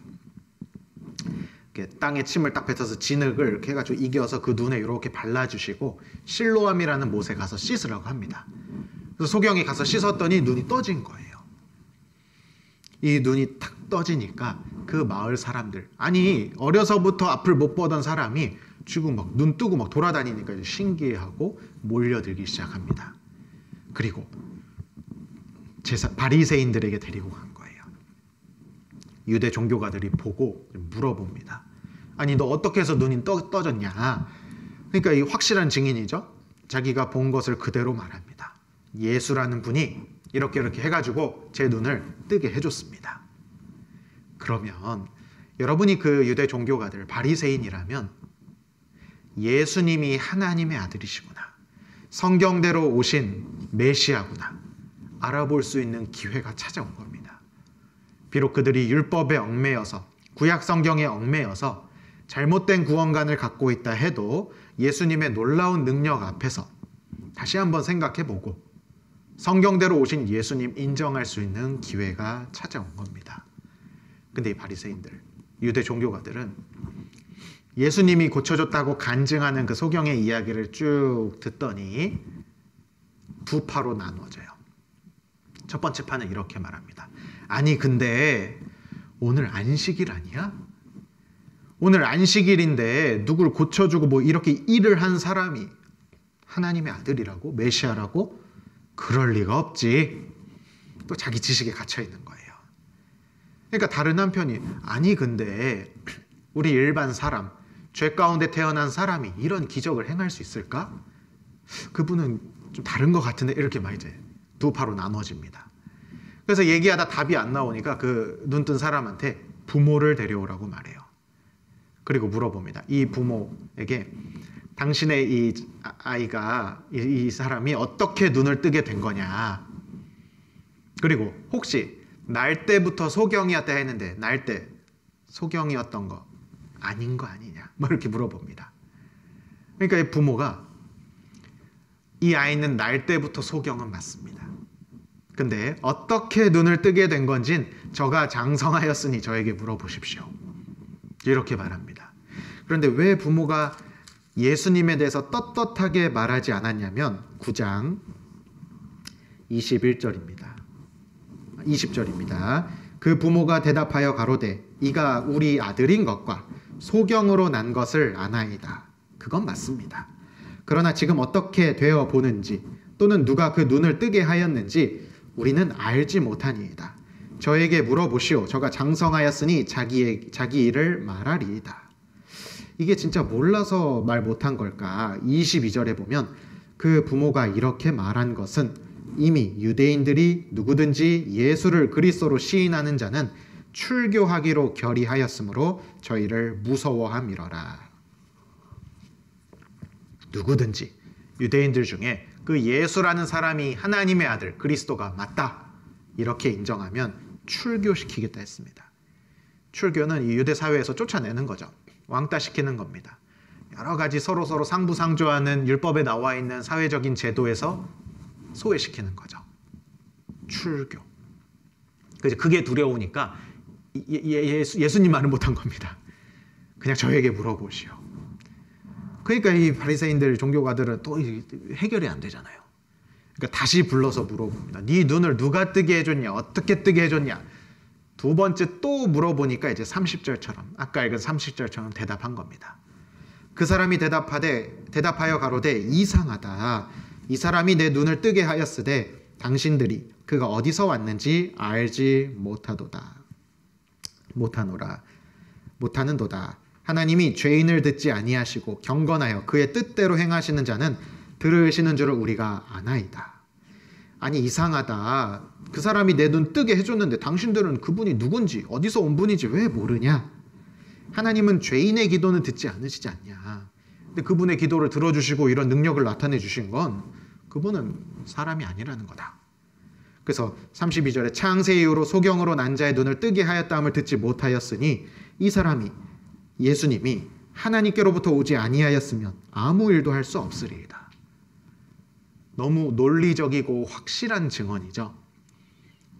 땅에 침을 딱 뱉어서 진흙을 이렇게 해가지고 이겨서 그 눈에 이렇게 발라주시고 실로암이라는 못에 가서 씻으라고 합니다. 그래서 소경이 가서 씻었더니 눈이 떠진 거예요. 이 눈이 탁 떠지니까 그 마을 사람들, 아니 어려서부터 앞을 못 보던 사람이 지금 막 눈 뜨고 막 돌아다니니까 이제 신기해하고 몰려들기 시작합니다. 그리고 바리새인들에게 데리고 간 거예요. 유대 종교가들이 보고 물어봅니다. 아니 너 어떻게 해서 눈이 떠졌냐? 그러니까 이 확실한 증인이죠. 자기가 본 것을 그대로 말합니다. 예수라는 분이 이렇게 해가지고 제 눈을 뜨게 해줬습니다. 그러면 여러분이 그 유대 종교가들 바리새인이라면 예수님이 하나님의 아들이시구나, 성경대로 오신 메시아구나 알아볼 수 있는 기회가 찾아온 겁니다. 비록 그들이 율법에 얽매여서 구약 성경에 얽매여서 잘못된 구원관을 갖고 있다 해도 예수님의 놀라운 능력 앞에서 다시 한번 생각해보고 성경대로 오신 예수님 인정할 수 있는 기회가 찾아온 겁니다. 근데 이 바리새인들, 유대 종교가들은 예수님이 고쳐줬다고 간증하는 그 소경의 이야기를 쭉 듣더니 두 파로 나누어져요. 첫 번째 파는 이렇게 말합니다. 아니 근데 오늘 안식일 아니야? 오늘 안식일인데 누굴 고쳐주고 뭐 이렇게 일을 한 사람이 하나님의 아들이라고? 메시아라고? 그럴 리가 없지. 또 자기 지식에 갇혀 있는 거예요. 그러니까 다른 한편이 아니 근데 우리 일반 사람, 죄 가운데 태어난 사람이 이런 기적을 행할 수 있을까? 그분은 좀 다른 것 같은데 이렇게 막 이제 두 파로 나눠집니다. 그래서 얘기하다 답이 안 나오니까 그 눈뜬 사람한테 부모를 데려오라고 말해요. 그리고 물어봅니다. 이 부모에게 당신의 이 아이가, 이 사람이 어떻게 눈을 뜨게 된 거냐. 그리고 혹시 날 때부터 소경이었다 했는데 날 때 소경이었던 거 아닌 거 아니냐. 뭐 이렇게 물어봅니다. 그러니까 이 부모가 이 아이는 날 때부터 소경은 맞습니다. 근데 어떻게 눈을 뜨게 된 건진 저가 장성하였으니 저에게 물어보십시오. 이렇게 말합니다. 그런데 왜 부모가 예수님에 대해서 떳떳하게 말하지 않았냐면 9장 20절입니다. 그 부모가 대답하여 가로되 이가 우리 아들인 것과 소경으로 난 것을 아나이다. 그건 맞습니다. 그러나 지금 어떻게 되어 보는지 또는 누가 그 눈을 뜨게 하였는지 우리는 알지 못하니이다. 저에게 물어보시오. 저가 장성하였으니 자기 일을 말하리이다. 이게 진짜 몰라서 말 못한 걸까? 22절에 보면 그 부모가 이렇게 말한 것은 이미 유대인들이 누구든지 예수를 그리스도로 시인하는 자는 출교하기로 결의하였으므로 저희를 무서워함이러라. 누구든지 유대인들 중에 그 예수라는 사람이 하나님의 아들 그리스도가 맞다 이렇게 인정하면 출교시키겠다 했습니다. 출교는 이 유대 사회에서 쫓아내는 거죠. 왕따시키는 겁니다. 여러 가지 서로 상부상조하는 율법에 나와 있는 사회적인 제도에서 소외시키는 거죠. 출교. 그게 두려우니까 예수님 말은 못한 겁니다. 그냥 저에게 물어보시오. 그러니까 이 바리새인들 종교가들은 또 해결이 안 되잖아요. 그러니까 다시 불러서 물어봅니다. 네 눈을 누가 뜨게 해줬냐? 어떻게 뜨게 해줬냐? 두 번째 또 물어보니까 이제 30절처럼 아까 읽은 30절처럼 대답한 겁니다. 그 사람이 대답하여 가로되 이상하다. 이 사람이 내 눈을 뜨게 하였으되 당신들이 그가 어디서 왔는지 알지 못하는도다. 하나님이 죄인을 듣지 아니하시고 경건하여 그의 뜻대로 행하시는 자는 들으시는 줄을 우리가 아나이다. 아니 이상하다. 그 사람이 내 눈 뜨게 해줬는데 당신들은 그분이 누군지 어디서 온 분인지 왜 모르냐? 하나님은 죄인의 기도는 듣지 않으시지 않냐? 근데 그분의 기도를 들어주시고 이런 능력을 나타내 주신 건 그분은 사람이 아니라는 거다. 그래서 32절에 창세 이후로 소경으로 난 자의 눈을 뜨게 하였다함을 듣지 못하였으니 이 사람이 예수님이 하나님께로부터 오지 아니하였으면 아무 일도 할 수 없으리이다. 너무 논리적이고 확실한 증언이죠.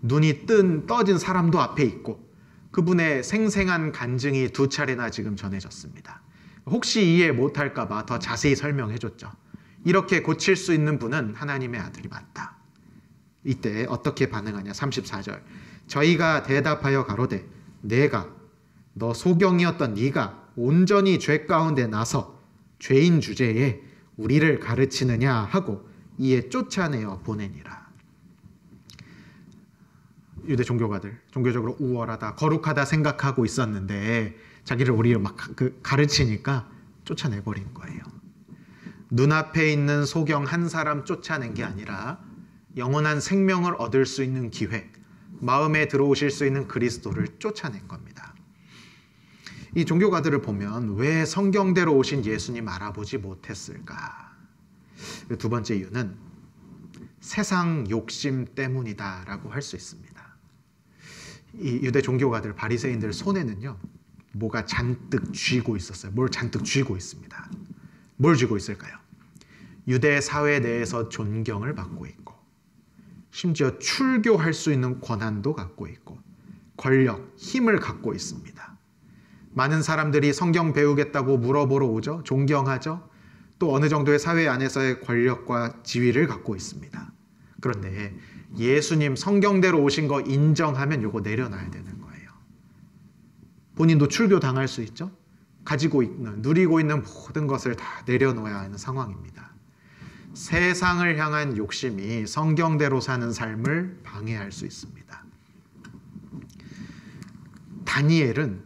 눈이 떠진 사람도 앞에 있고 그분의 생생한 간증이 두 차례나 지금 전해졌습니다. 혹시 이해 못할까 봐 더 자세히 설명해줬죠. 이렇게 고칠 수 있는 분은 하나님의 아들이 맞다. 이때 어떻게 반응하냐? 34절. 저희가 대답하여 가로되 너 소경이었던 네가 온전히 죄 가운데 나서 죄인 주제에 우리를 가르치느냐 하고 이에 쫓아내어 보내니라. 유대 종교가들 종교적으로 우월하다, 거룩하다 생각하고 있었는데 자기를 우리를 막 가르치니까 쫓아내버린 거예요. 눈앞에 있는 소경 한 사람 쫓아낸 게 아니라 영원한 생명을 얻을 수 있는 기회, 마음에 들어오실 수 있는 그리스도를 쫓아낸 겁니다. 이 종교가들을 보면 왜 성경대로 오신 예수님 알아보지 못했을까? 두 번째 이유는 세상 욕심 때문이다라고 할 수 있습니다. 이 유대 종교가들, 바리새인들 손에는요, 뭐가 잔뜩 쥐고 있었어요. 뭘 잔뜩 쥐고 있습니다. 뭘 쥐고 있을까요? 유대 사회 내에서 존경을 받고 있고, 심지어 출교할 수 있는 권한도 갖고 있고, 권력, 힘을 갖고 있습니다. 많은 사람들이 성경 배우겠다고 물어보러 오죠. 존경하죠. 또 어느 정도의 사회 안에서의 권력과 지위를 갖고 있습니다. 그런데 예수님 성경대로 오신 거 인정하면 요거 내려놔야 되는 거예요. 본인도 출교 당할 수 있죠. 누리고 있는 모든 것을 다 내려놓아야 하는 상황입니다. 세상을 향한 욕심이 성경대로 사는 삶을 방해할 수 있습니다. 다니엘은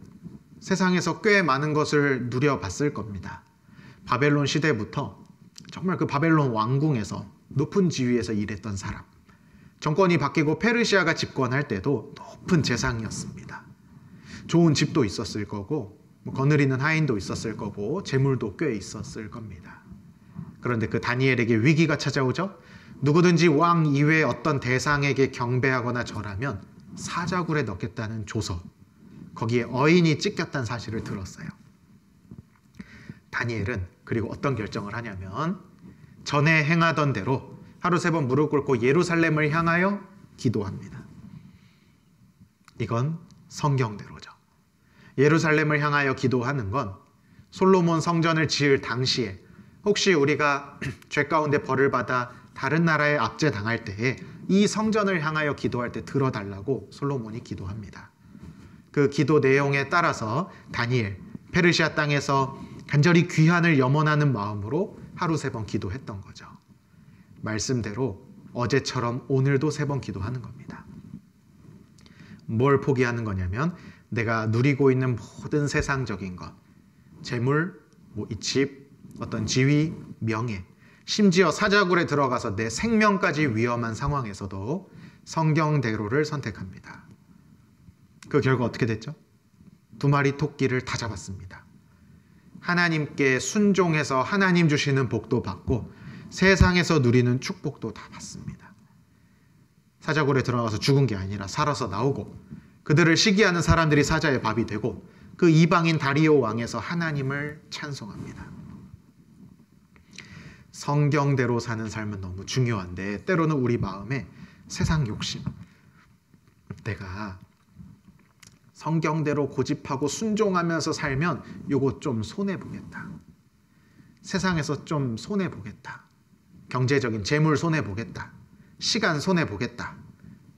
세상에서 꽤 많은 것을 누려봤을 겁니다. 바벨론 시대부터 정말 그 바벨론 왕궁에서 높은 지위에서 일했던 사람, 정권이 바뀌고 페르시아가 집권할 때도 높은 재상이었습니다. 좋은 집도 있었을 거고 거느리는 하인도 있었을 거고 재물도 꽤 있었을 겁니다. 그런데 그 다니엘에게 위기가 찾아오죠. 누구든지 왕 이외의 어떤 대상에게 경배하거나 절하면 사자굴에 넣겠다는 조서, 거기에 어인이 찢겼다는 사실을 들었어요. 다니엘은 그리고 어떤 결정을 하냐면 전에 행하던 대로 하루 3번 무릎 꿇고 예루살렘을 향하여 기도합니다. 이건 성경대로죠. 예루살렘을 향하여 기도하는 건 솔로몬 성전을 지을 당시에 혹시 우리가 죄 가운데 벌을 받아 다른 나라에 압제당할 때에 이 성전을 향하여 기도할 때 들어달라고 솔로몬이 기도합니다. 그 기도 내용에 따라서 다니엘, 페르시아 땅에서 간절히 귀환을 염원하는 마음으로 하루 3번 기도했던 거죠. 말씀대로 어제처럼 오늘도 3번 기도하는 겁니다. 뭘 포기하는 거냐면 내가 누리고 있는 모든 세상적인 것, 재물, 이 집, 어떤 지위, 명예, 심지어 사자굴에 들어가서 내 생명까지 위험한 상황에서도 성경대로를 선택합니다. 그 결과 어떻게 됐죠? 2마리 토끼를 다 잡았습니다. 하나님께 순종해서 하나님 주시는 복도 받고 세상에서 누리는 축복도 다 받습니다. 사자굴에 들어가서 죽은 게 아니라 살아서 나오고 그들을 시기하는 사람들이 사자의 밥이 되고 그 이방인 다리오 왕에서 하나님을 찬송합니다. 성경대로 사는 삶은 너무 중요한데 때로는 우리 마음에 세상 욕심, 내가 성경대로 고집하고 순종하면서 살면 요거 좀 손해보겠다. 세상에서 좀 손해보겠다. 경제적인 재물 손해보겠다. 시간 손해보겠다.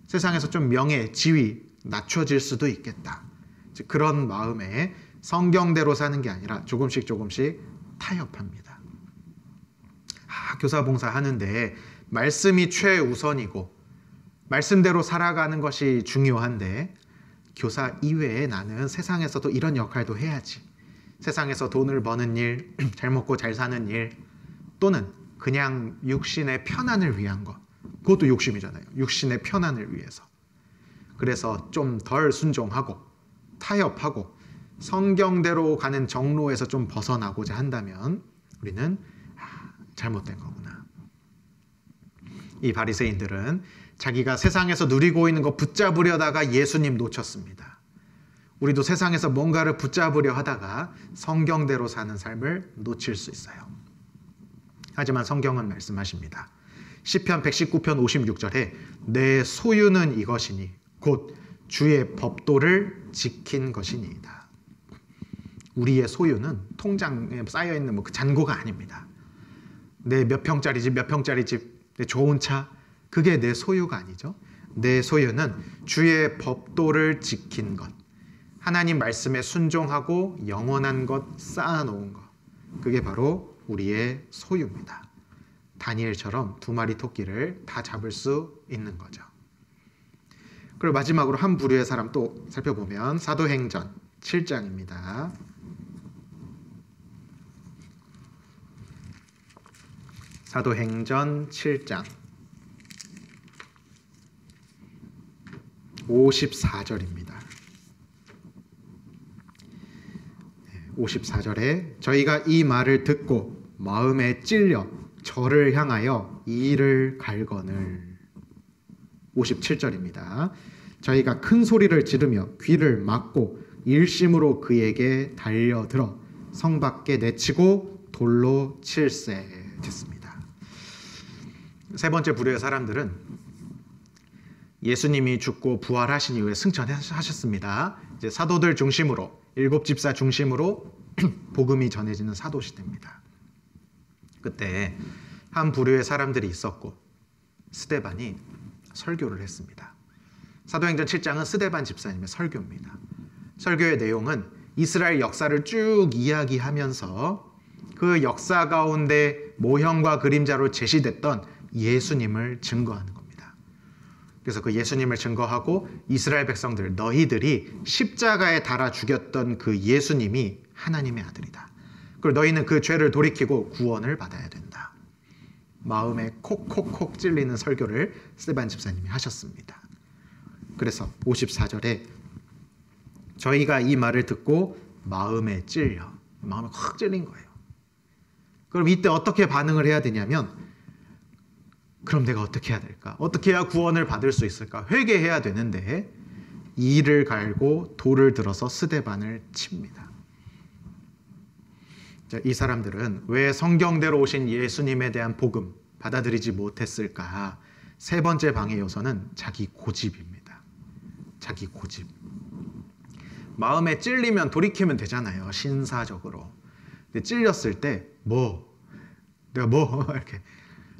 세상에서 좀 명예, 지위 낮춰질 수도 있겠다. 그런 마음에 성경대로 사는 게 아니라 조금씩 타협합니다. 교사 봉사 하는데 말씀이 최우선이고 말씀대로 살아가는 것이 중요한데 교사 이외에 나는 세상에서도 이런 역할도 해야지. 세상에서 돈을 버는 일, 잘 먹고 잘 사는 일, 또는 그냥 육신의 편안을 위한 것. 그것도 욕심이잖아요. 육신의 편안을 위해서. 그래서 좀 덜 순종하고 타협하고 성경대로 가는 정로에서 좀 벗어나고자 한다면 우리는 잘못된 거구나. 이 바리새인들은 자기가 세상에서 누리고 있는 거 붙잡으려다가 예수님 놓쳤습니다. 우리도 세상에서 뭔가를 붙잡으려 하다가 성경대로 사는 삶을 놓칠 수 있어요. 하지만 성경은 말씀하십니다. 시편 119편 56절에 내 소유는 이것이니 곧 주의 법도를 지킨 것이니이다. 우리의 소유는 통장에 쌓여있는 그 잔고가 아닙니다. 내 몇 평짜리 집, 몇 평짜리 집, 내 좋은 차, 그게 내 소유가 아니죠. 내 소유는 주의 법도를 지킨 것, 하나님 말씀에 순종하고 영원한 것 쌓아놓은 것, 그게 바로 우리의 소유입니다. 다니엘처럼 2마리 토끼를 다 잡을 수 있는 거죠. 그리고 마지막으로 한 부류의 사람 또 살펴보면 사도행전 7장입니다. 사도행전 7장 54절입니다. 54절에 저희가 이 말을 듣고 마음에 찔려 저를 향하여 이를 갈거늘. 57절입니다. 저희가 큰 소리를 지르며 귀를 막고 일심으로 그에게 달려들어 성 밖에 내치고 돌로 칠세 됐습니다. 세 번째 부류의 사람들은 예수님이 죽고 부활하신 이후에 승천하셨습니다. 이제 사도들 중심으로, 7집사 중심으로 복음이 전해지는 사도 시대입니다. 그때 한 부류의 사람들이 있었고 스데반이 설교를 했습니다. 사도행전 7장은 스데반 집사님의 설교입니다. 설교의 내용은 이스라엘 역사를 쭉 이야기하면서 그 역사 가운데 모형과 그림자로 제시됐던 예수님을 증거하는 겁니다. 그래서 그 예수님을 증거하고 이스라엘 백성들, 너희들이 십자가에 달아 죽였던 그 예수님이 하나님의 아들이다. 그리고 너희는 그 죄를 돌이키고 구원을 받아야 된다. 마음에 콕콕콕 찔리는 설교를 스데반 집사님이 하셨습니다. 그래서 54절에 저희가 이 말을 듣고 마음에 찔려, 마음에 확 찔린 거예요. 그럼 이때 어떻게 반응을 해야 되냐면, 그럼 내가 어떻게 해야 될까? 어떻게 해야 구원을 받을 수 있을까? 회개해야 되는데 이를 갈고 돌을 들어서 스데반을 칩니다. 이 사람들은 왜 성경대로 오신 예수님에 대한 복음 받아들이지 못했을까? 세 번째 방해 요소는 자기 고집입니다. 자기 고집. 마음에 찔리면 돌이키면 되잖아요. 신사적으로. 근데 찔렸을 때 내가 이렇게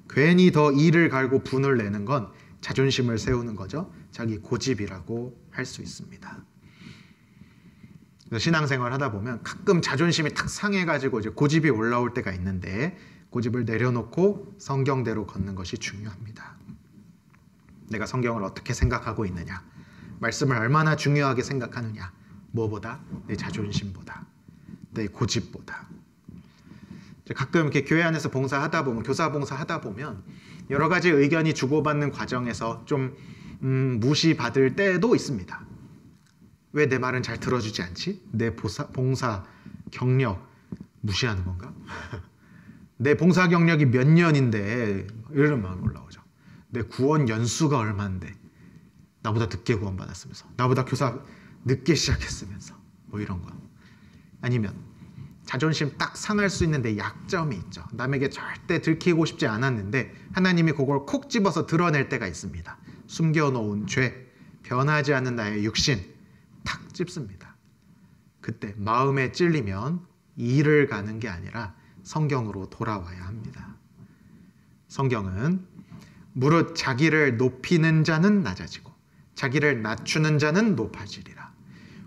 괜히 더 이를 갈고 분을 내는 건 자존심을 세우는 거죠. 자기 고집이라고 할 수 있습니다. 신앙생활 하다 보면 가끔 자존심이 탁 상해가지고 이제 고집이 올라올 때가 있는데 고집을 내려놓고 성경대로 걷는 것이 중요합니다. 내가 성경을 어떻게 생각하고 있느냐, 말씀을 얼마나 중요하게 생각하느냐, 뭐보다? 내 자존심보다, 내 고집보다. 가끔 이렇게 교회 안에서 봉사하다 보면, 교사 봉사하다 보면 여러 가지 의견이 주고받는 과정에서 좀 무시받을 때도 있습니다. 왜 내 말은 잘 들어주지 않지? 내 봉사 경력 무시하는 건가? 내 봉사 경력이 몇 년인데 이런 마음이 올라오죠. 내 구원 연수가 얼마인데 나보다 늦게 구원받았으면서, 나보다 교사 늦게 시작했으면서, 뭐 이런 거. 아니면 자존심 딱 상할 수 있는데 약점이 있죠. 남에게 절대 들키고 싶지 않았는데 하나님이 그걸 콕 집어서 드러낼 때가 있습니다. 숨겨놓은 죄, 변하지 않는 나의 육신 탁 찝습니다. 그때 마음에 찔리면 일을 가는 게 아니라 성경으로 돌아와야 합니다. 성경은 무릇 자기를 높이는 자는 낮아지고 자기를 낮추는 자는 높아지리라.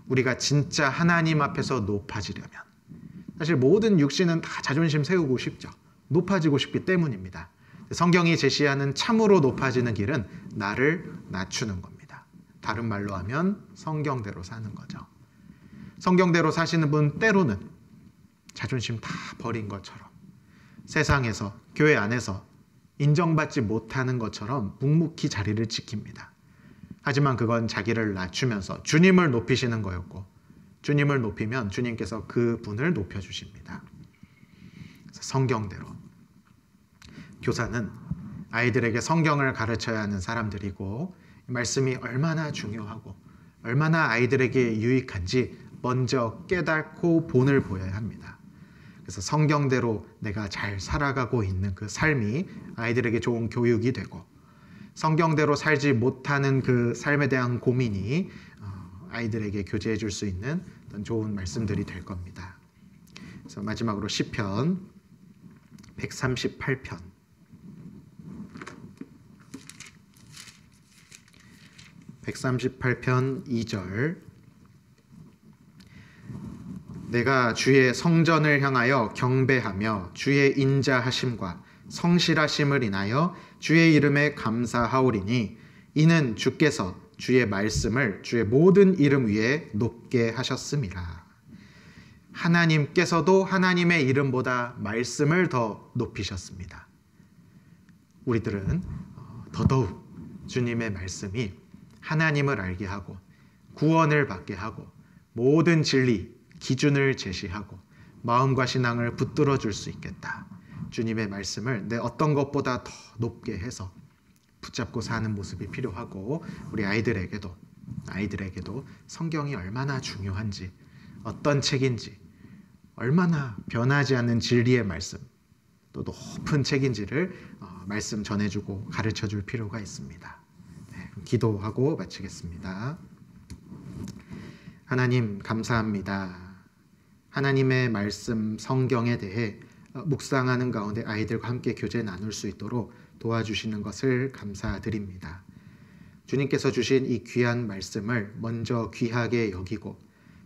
우리가 진짜 하나님 앞에서 높아지려면 사실 모든 육신은 다 자존심 세우고 싶죠. 높아지고 싶기 때문입니다. 성경이 제시하는 참으로 높아지는 길은 나를 낮추는 겁니다. 다른 말로 하면 성경대로 사는 거죠. 성경대로 사시는 분 때로는 자존심 다 버린 것처럼 세상에서 교회 안에서 인정받지 못하는 것처럼 묵묵히 자리를 지킵니다. 하지만 그건 자기를 낮추면서 주님을 높이시는 거였고 주님을 높이면 주님께서 그 분을 높여주십니다. 성경대로 교사는 아이들에게 성경을 가르쳐야 하는 사람들이고 말씀이 얼마나 중요하고 얼마나 아이들에게 유익한지 먼저 깨닫고 본을 보여야 합니다. 그래서 성경대로 내가 잘 살아가고 있는 그 삶이 아이들에게 좋은 교육이 되고 성경대로 살지 못하는 그 삶에 대한 고민이 아이들에게 교제해 줄 수 있는 어떤 좋은 말씀들이 될 겁니다. 그래서 마지막으로 시편 138편 2절 내가 주의 성전을 향하여 경배하며 주의 인자하심과 성실하심을 인하여 주의 이름에 감사하오리니 이는 주께서 주의 말씀을 주의 모든 이름 위에 높게 하셨음이라. 하나님께서도 하나님의 이름보다 말씀을 더 높이셨습니다. 우리들은 더더욱 주님의 말씀이 하나님을 알게 하고 구원을 받게 하고 모든 진리, 기준을 제시하고 마음과 신앙을 붙들어 줄 수 있겠다. 주님의 말씀을 내 어떤 것보다 더 높게 해서 붙잡고 사는 모습이 필요하고 우리 아이들에게도 성경이 얼마나 중요한지 어떤 책인지 얼마나 변하지 않는 진리의 말씀 또 높은 책인지를 말씀 전해주고 가르쳐줄 필요가 있습니다. 네, 기도하고 마치겠습니다. 하나님 감사합니다. 하나님의 말씀 성경에 대해 묵상하는 가운데 아이들과 함께 교제 나눌 수 있도록 도와주시는 것을 감사드립니다. 주님께서 주신 이 귀한 말씀을 먼저 귀하게 여기고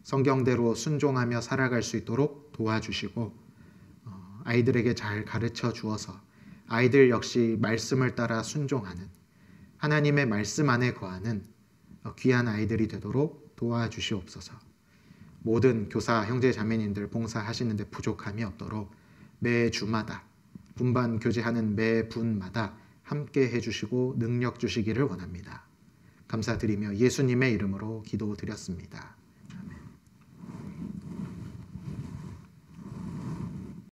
성경대로 순종하며 살아갈 수 있도록 도와주시고 아이들에게 잘 가르쳐 주어서 아이들 역시 말씀을 따라 순종하는 하나님의 말씀 안에 거하는 귀한 아이들이 되도록 도와주시옵소서. 모든 교사 형제 자매님들 봉사하시는 데 부족함이 없도록 매 주마다 분반 교제하는 매 분마다 함께 해주시고 능력 주시기를 원합니다. 감사드리며 예수님의 이름으로 기도드렸습니다.